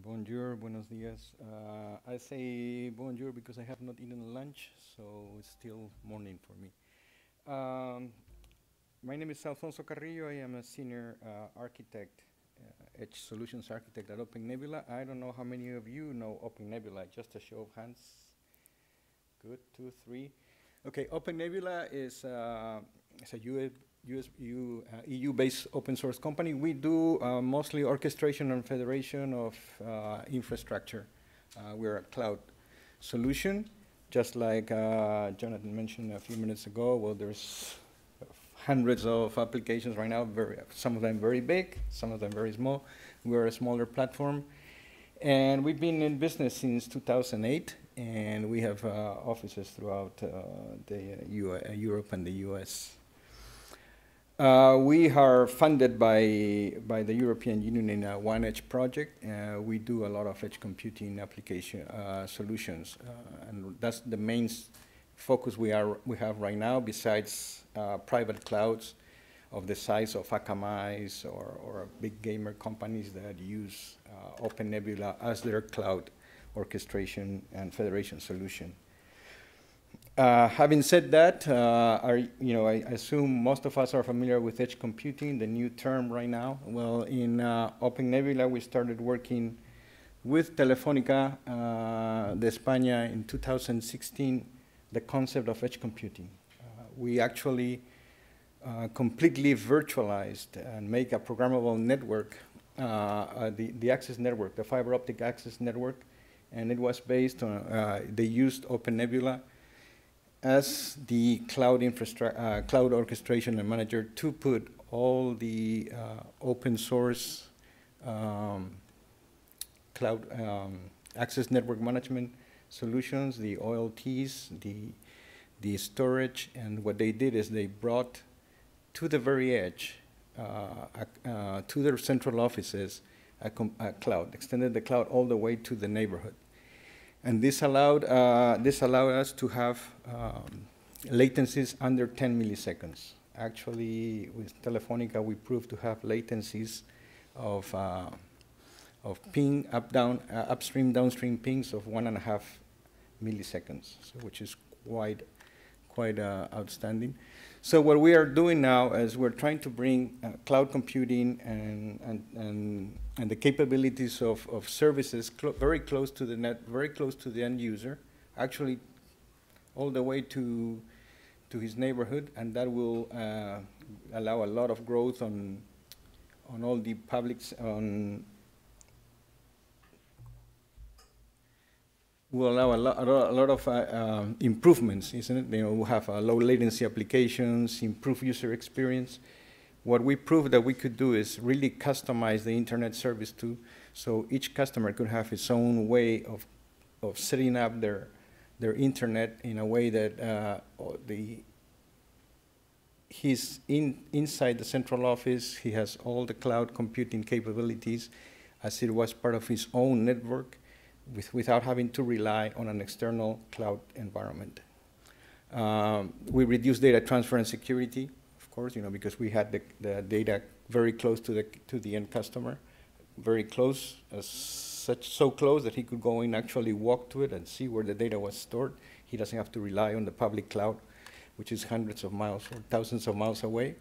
Bonjour, buenos dias. I say bonjour because I have not eaten lunch, so it's still morning for me. Um, my name is Alfonso Carrillo. I am a senior architect, Edge Solutions architect at Open Nebula. I don't know how many of you know Open Nebula. Just a show of hands. Good, two, three. Okay, Open Nebula is it's a EU-based open source company. We do mostly orchestration and federation of infrastructure. We're a cloud solution, just like Jonathan mentioned a few minutes ago. Well, there's hundreds of applications right now, some of them very big, some of them very small. We're a smaller platform. And we've been in business since 2008, and we have offices throughout Europe and the US. We are funded by the European Union in a One Edge project. We do a lot of edge computing application solutions, and that's the main focus we have right now, besides private clouds of the size of Akamai's or big gamer companies that use Open Nebula as their cloud orchestration and federation solution. Having said that, I assume most of us are familiar with edge computing, the new term right now. Well, in Open Nebula, we started working with Telefónica de España in 2016, the concept of edge computing. We actually completely virtualized and make a programmable network, the access network, the fiber optic access network, and it was based on, they used Open Nebula as the cloud cloud orchestration and manager to put all the open source cloud access network management solutions, the OLTs, the storage, and what they did is they brought to the very edge, to their central offices, a cloud, extended the cloud all the way to the neighborhood. And this allowed us to have latencies under 10 milliseconds. Actually, with Telefonica, we proved to have latencies of ping up, down, upstream, downstream pings of 1.5 milliseconds, so which is quite outstanding. So what we are doing now is we're trying to bring cloud computing and the capabilities of services very close to the net, very close to the end user, actually all the way to his neighborhood, and that will allow a lot of growth on all the publics, will allow a lot of improvements, isn't it? We'll have low latency applications, improve user experience. What we proved that we could do is really customize the internet service too, so each customer could have his own way of setting up their internet in a way that he's inside the central office, he has all the cloud computing capabilities as it was part of his own network, without having to rely on an external cloud environment. We reduced data transfer and security, of course, because we had the data very close to the end customer, very close, so close that he could go in, actually walk to it and see where the data was stored. He doesn't have to rely on the public cloud, which is hundreds of miles or thousands of miles away.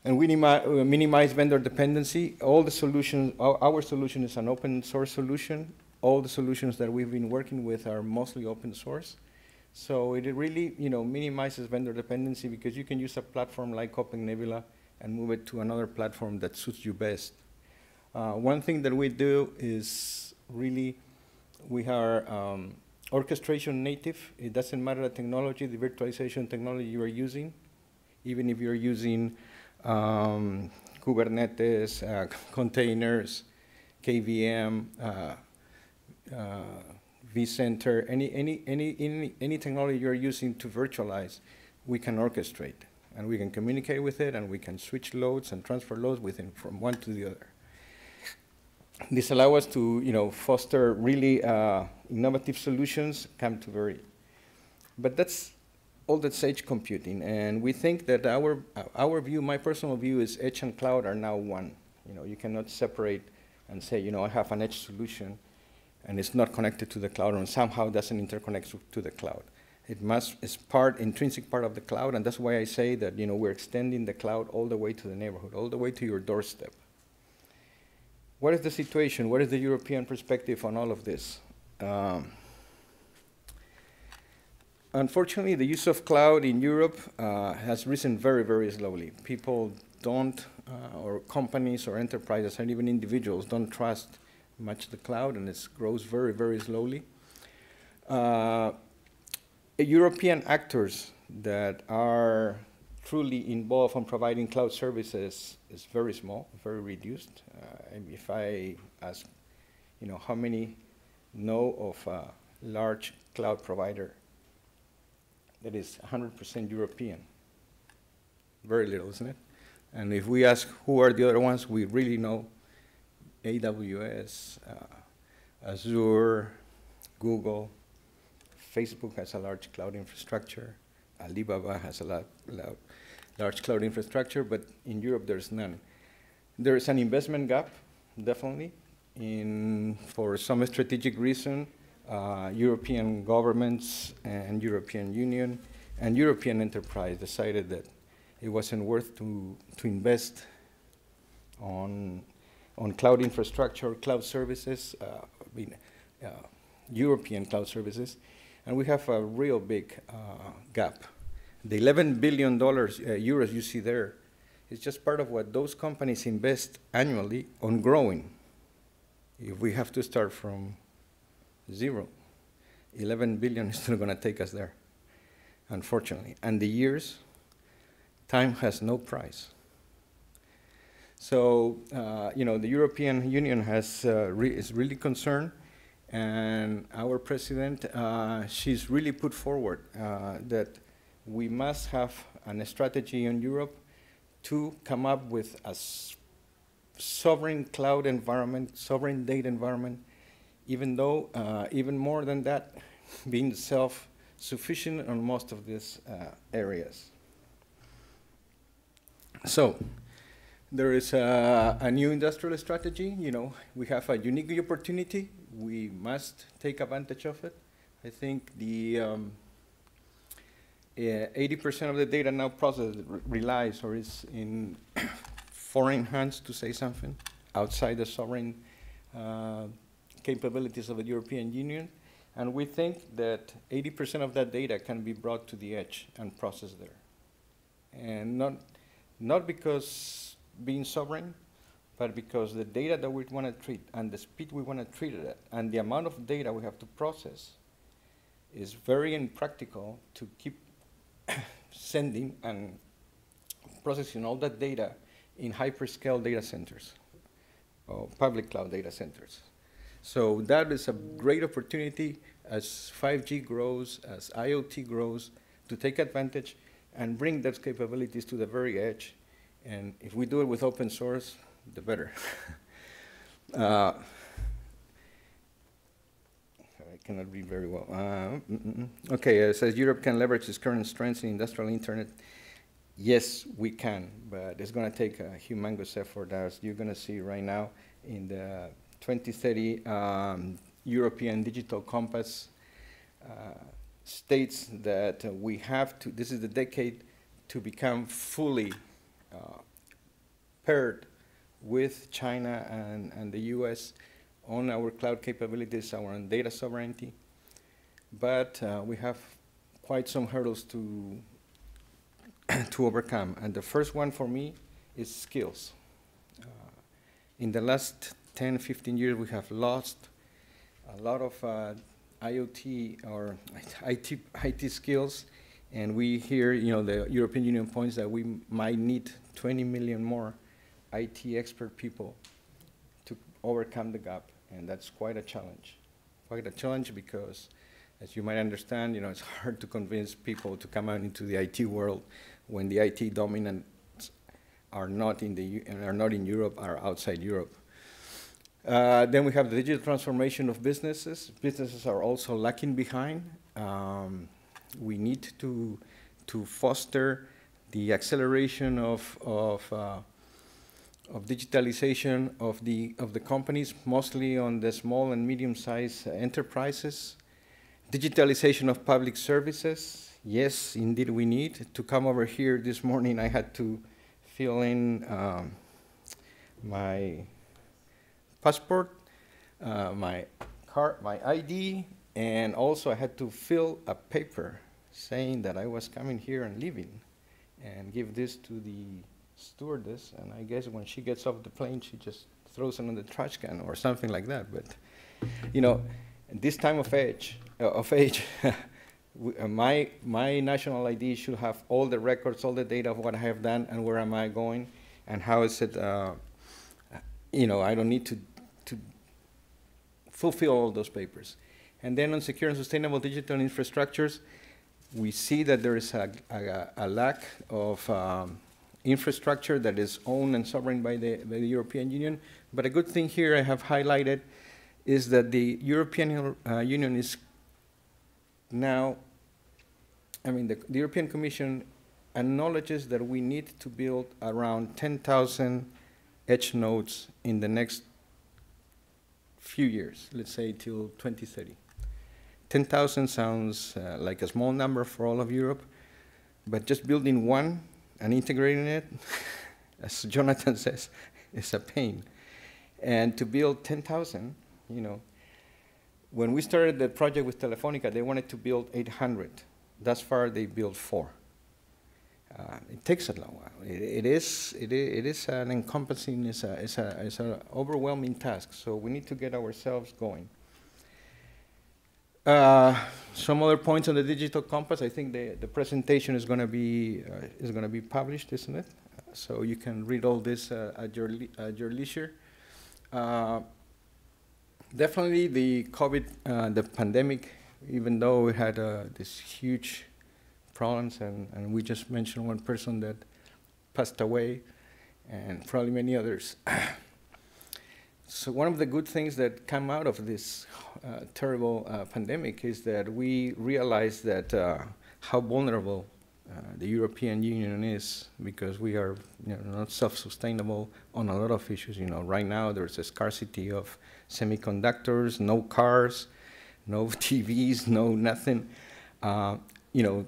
And we minimize vendor dependency. All the solutions, our solution is an open source solution. All the solutions that we've been working with are mostly open source. So it really minimizes vendor dependency, because you can use a platform like Open Nebula and move it to another platform that suits you best. One thing that we do is really, we are orchestration native. It doesn't matter the technology, the virtualization technology you are using, even if you're using Kubernetes, containers, KVM, vCenter, any technology you're using to virtualize, we can orchestrate, and we can communicate with it, and we can switch loads and transfer loads from one to the other. This allows us to foster really innovative solutions, but that's all that's edge computing, and we think that our view, my personal view, is edge and cloud are now one. You cannot separate and say, I have an edge solution, and it's not connected to the cloud, and somehow doesn't interconnect to the cloud. It's intrinsic part of the cloud, and that's why I say that, we're extending the cloud all the way to the neighborhood, all the way to your doorstep. What is the situation? What is the European perspective on all of this? Unfortunately, the use of cloud in Europe has risen very, very slowly. People don't, or companies or enterprises, and even individuals don't trust much the cloud, and it grows very, very slowly. European actors that are truly involved in providing cloud services is very small, very reduced. If I ask, how many know of a large cloud provider that is 100% European? Very little, isn't it? And if we ask who are the other ones, we really know AWS, Azure, Google, Facebook has a large cloud infrastructure, Alibaba has a large cloud infrastructure, but in Europe there's none. There is an investment gap, definitely, for some strategic reason. European governments and European Union and European enterprise decided that it wasn't worth to invest on cloud infrastructure, cloud services, European cloud services, and we have a real big gap. The $11 billion euros you see there is just part of what those companies invest annually on growing. If we have to start from zero, 11 billion is not going to take us there, unfortunately. And the years, time has no price. So, the European Union is really concerned, and our president, she's really put forward that we must have a strategy in Europe to come up with a sovereign cloud environment, sovereign data environment, even though, even more than that, being self-sufficient on most of these areas. So, there is a new industrial strategy. We have a unique opportunity. We must take advantage of it. I think the 80% of the data now processed relies or is in foreign hands, to say something, outside the sovereign capabilities of the European Union. And we think that 80% of that data can be brought to the edge and processed there. And not because being sovereign, but because the data that we want to treat and the speed we want to treat it at and the amount of data we have to process is very impractical to keep sending and processing all that data in hyperscale data centers or public cloud data centers. So that is a great opportunity as 5G grows, as IoT grows, to take advantage and bring those capabilities to the very edge. And if we do it with open source, the better. I cannot read very well. Okay, it says Europe can leverage its current strengths in industrial internet. Yes, we can, but it's going to take a humongous effort, as you're going to see right now in the 2030 European Digital Compass states that we have to, this is the decade to become fully paired with China and the US on our cloud capabilities, our data sovereignty. But we have quite some hurdles to overcome. And the first one for me is skills. In the last 10, 15 years, we have lost a lot of IoT or IT skills. And we hear, the European Union points that we might need 20 million more IT expert people to overcome the gap, and that's quite a challenge. Quite a challenge because, as you might understand, it's hard to convince people to come out into the IT world when the IT dominants are not in Europe, are outside Europe. Then we have the digital transformation of businesses. Businesses are also lagging behind. We need to foster the acceleration of of digitalization of the companies, mostly on the small and medium-sized enterprises. Digitalization of public services. Yes, indeed we need. To come over here this morning, I had to fill in my passport, my ID, and also I had to fill a paper saying that I was coming here and leaving, and give this to the stewardess, and I guess when she gets off the plane, she just throws it in the trash can or something like that. But, you know, this time of age, my national ID should have all the records, all the data of what I have done and where am I going, and how is it, you know, I don't need to fulfill all those papers. And then on secure and sustainable digital infrastructures, we see that there is a lack of infrastructure that is owned and sovereign by the European Union. But a good thing here I have highlighted is that the European Union is now, I mean, the European Commission acknowledges that we need to build around 10,000 edge nodes in the next few years, let's say till 2030. 10,000 sounds like a small number for all of Europe, but just building one and integrating it, as Jonathan says, is a pain. And to build 10,000, you know, when we started the project with Telefonica, they wanted to build 800. Thus far, they built 4. It takes a long while. It is an encompassing, it's an overwhelming task. So we need to get ourselves going. Some other points on the digital compass. I think the presentation is going to be published, isn't it? So you can read all this at your leisure. Definitely the COVID, the pandemic, even though we had this huge problems, and we just mentioned one person that passed away, and probably many others. So one of the good things that come out of this terrible pandemic is that we realized that how vulnerable the European Union is, because we are, you know, not self-sustainable on a lot of issues. You know, right now there's a scarcity of semiconductors, no cars, no TVs, no nothing. You know,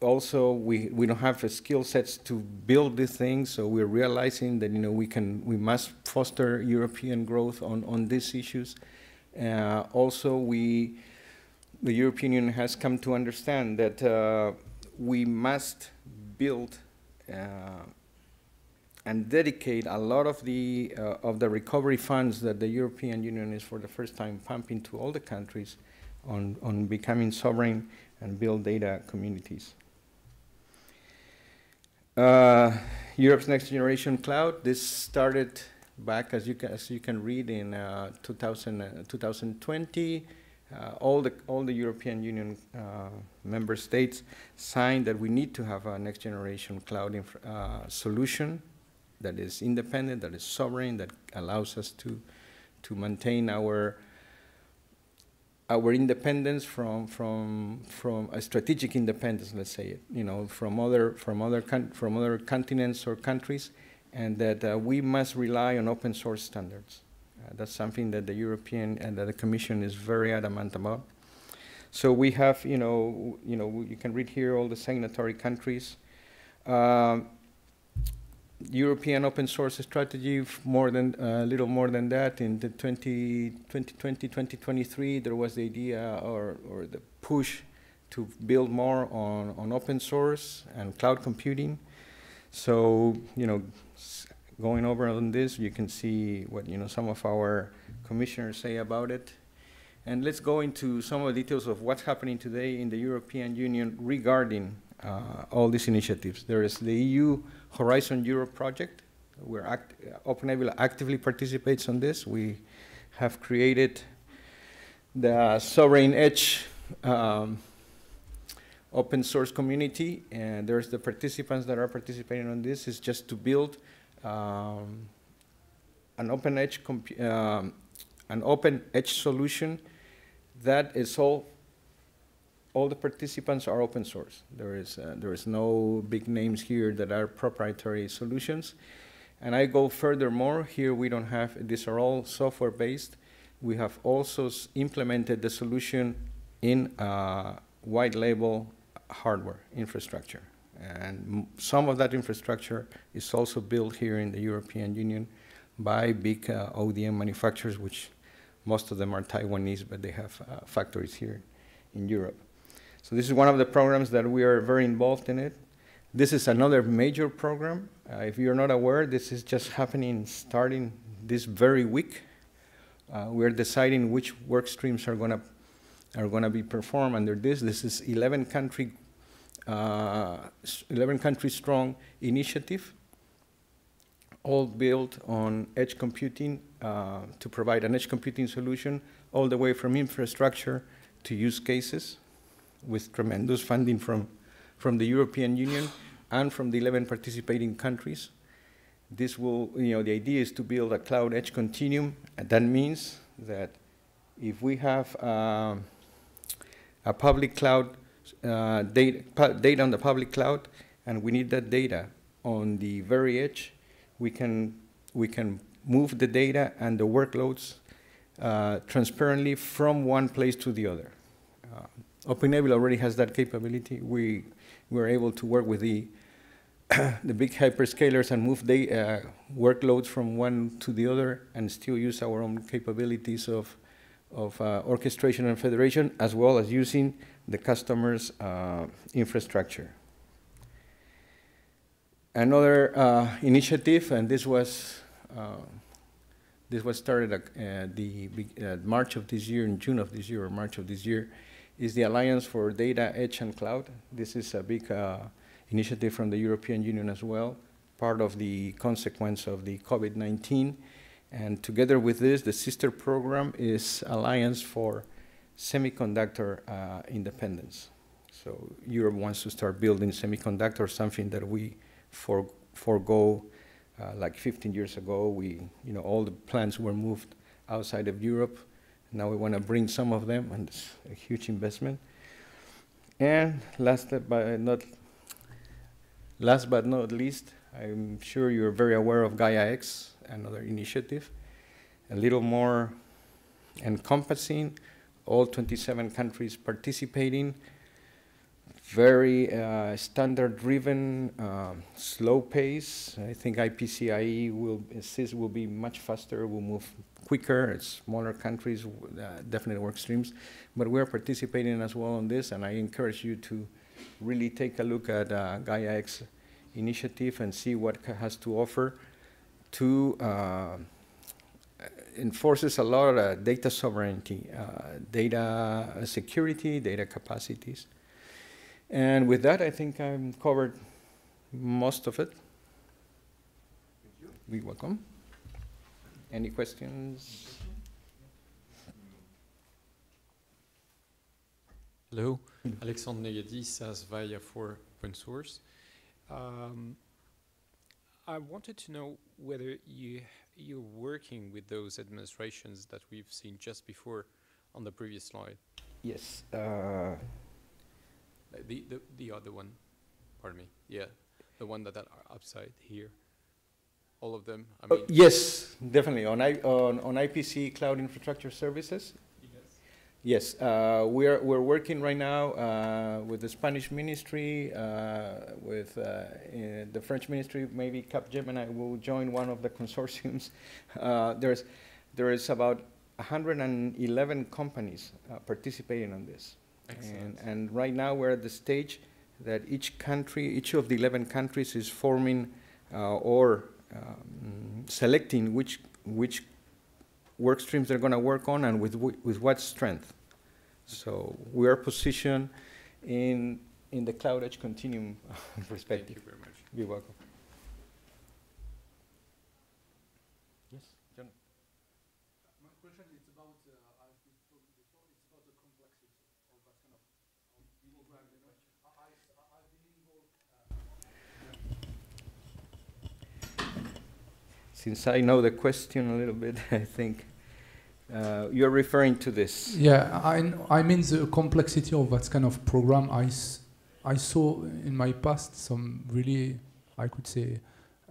also we don't have the skill sets to build these things, so we're realizing that, you know, we must foster European growth on these issues. Also, the European Union has come to understand that we must build and dedicate a lot of the recovery funds that the European Union is for the first time pumping to all the countries on becoming sovereign and build data communities. Europe's Next Generation Cloud. This started back, as you can read, in 2020. All the European Union member states signed that we need to have a next generation cloud solution that is independent, that is sovereign, that allows us to maintain our independence from a strategic independence, let's say it, you know, from other continents or countries, and that we must rely on open source standards. That's something that the European and that the Commission is very adamant about. So we have, you can read here all the signatory countries. European open source strategy, a little more than that. In the 2020, 2023, there was the idea or the push to build more on open source and cloud computing. So, going over on this, you can see what some of our commissioners say about it. And let's go into some of the details of what's happening today in the European Union regarding all these initiatives. There is the EU Horizon Europe project, where OpenAvila actively participates on this. We have created the Sovereign Edge open source community, and there's the participants that are participating on this. Is just to build an open edge solution that is all the participants are open source. There is no big names here that are proprietary solutions, And I go furthermore. Here we don't have, these are all software based. We have also implemented the solution in white label hardware infrastructure. And some of that infrastructure is also built here in the European Union by big ODM manufacturers, which most of them are Taiwanese, but they have factories here in Europe. So this is one of the programs that we are very involved in it. This is another major program. If you're not aware, this is just happening starting this very week. We're deciding which work streams are gonna be performed under this. This is 11 country strong initiative, all built on edge computing to provide an edge computing solution all the way from infrastructure to use cases, with tremendous funding from the European Union and from the 11 participating countries. This will, the idea is to build a cloud edge continuum, and that means that if we have a public cloud, data on the public cloud, and we need that data on the very edge, we can move the data and the workloads transparently from one place to the other. OpenAble already has that capability. We were able to work with the big hyperscalers and move the workloads from one to the other and still use our own capabilities of orchestration and federation, as well as using the customer's infrastructure. Another initiative, and this was started at March of this year, in June of this year or March of this year, is the Alliance for Data, Edge, and Cloud. This is a big initiative from the European Union as well, part of the consequence of the COVID-19. And together with this, the sister program is Alliance for Semiconductor Independendence. So Europe wants to start building semiconductors, something that we forego like 15 years ago. All the plants were moved outside of Europe. Now we want to bring some of them, and it's a huge investment. And last but not least, I'm sure you're very aware of Gaia-X, another initiative, a little more encompassing, all 27 countries participating, very standard-driven, slow pace. I think IPCIE will be much faster, will move quicker. It's smaller countries, definite work streams. But we're participating as well on this, and I encourage you to really take a look at Gaia-X initiative and see what has to offer to enforces a lot of data sovereignty, data security, data capacities. And with that, I think I've covered most of it. Thank you. You're welcome. Any questions? Hello, Alexandre Negadi, SaaS via for open source. I wanted to know whether you're working with those administrations that we've seen just before on the previous slide. Yes. The other one, pardon me. Yeah, the one that are upside here. All of them. I mean, yes, definitely on IPC Cloud Infrastructure Services. Yes, we're working right now with the Spanish ministry, with the French ministry. Maybe Capgemini will join one of the consortiums. There is about 111 companies participating on this. And right now we're at the stage that each of the 11 countries is forming or selecting which work streams they're going to work on and with what strength. So we are positioned in the cloud edge continuum perspective. Thank you very much. You're welcome. Yes, John. My question is about, as we talked before, it's about the complexity of that kind of program. I've been involved. Since I know the question a little bit, I think you're referring to this. Yeah, I mean the complexity of that kind of program. I saw in my past some really, I could say,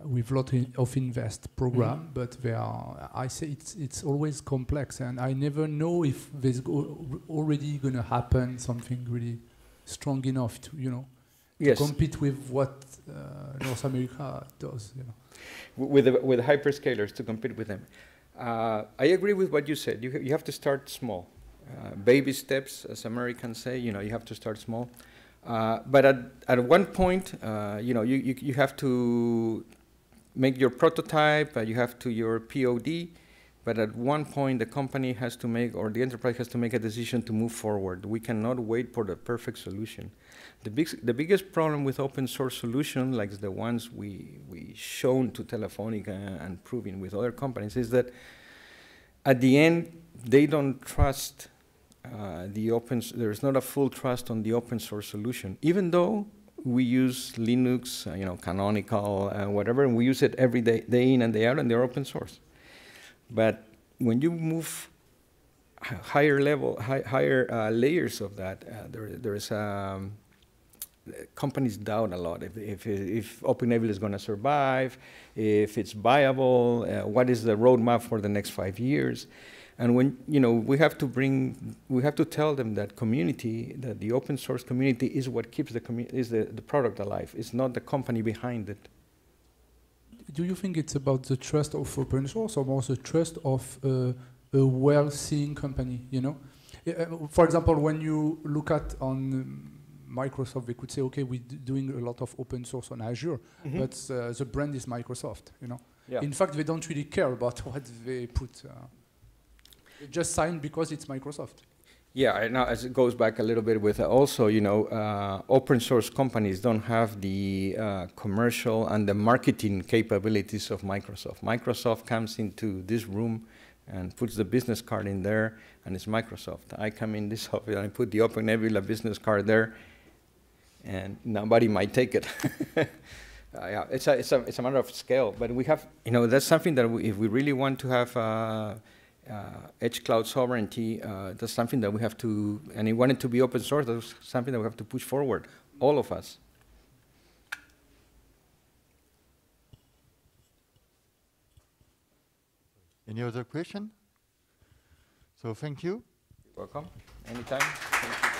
with lot of invest program, but they are. I say it's always complex, and I never know if there's already going to happen something really strong enough to Yes. to compete with what North America does. With the hyperscalers to compete with them. I agree with what you said. You have to start small. Baby steps, as Americans say, you have to start small. But at one point, you have to make your prototype, you have to your POD, but at one point the company has to make, or the enterprise has to make a decision to move forward. We cannot wait for the perfect solution. The biggest problem with open source solutions, like the ones we shown to Telefonica and proving with other companies, is that at the end, they don't trust there's not a full trust on the open source solution, even though we use Linux, Canonical, whatever, and we use it every day in and day out, and they're open source. But when you move higher layers of that, there is companies doubt a lot if OpenAV is going to survive, if it's viable, what is the roadmap for the next 5 years. And when we have to tell them that the open source community is what keeps the product alive. It's not the company behind it. Do you think it's about the trust of open source or more the trust of a well-seeing company? For example, when you look at on Microsoft, they could say, okay, we're doing a lot of open source on Azure, but the brand is Microsoft. Yeah. In fact, they don't really care about what they put. They just sign because it's Microsoft. Yeah, now as it goes back a little bit with also, open source companies don't have the commercial and the marketing capabilities of Microsoft. Microsoft comes into this room and puts the business card in there, and it's Microsoft. I come in this office and I put the OpenNebula business card there, and nobody might take it. Yeah, it's a matter of scale, but we have, that's something that if we really want to have edge cloud sovereignty, that's something that we have to, and we want it to be open source, that's something that we have to push forward, all of us. Any other question? So thank you. You're welcome. Anytime. Thank you.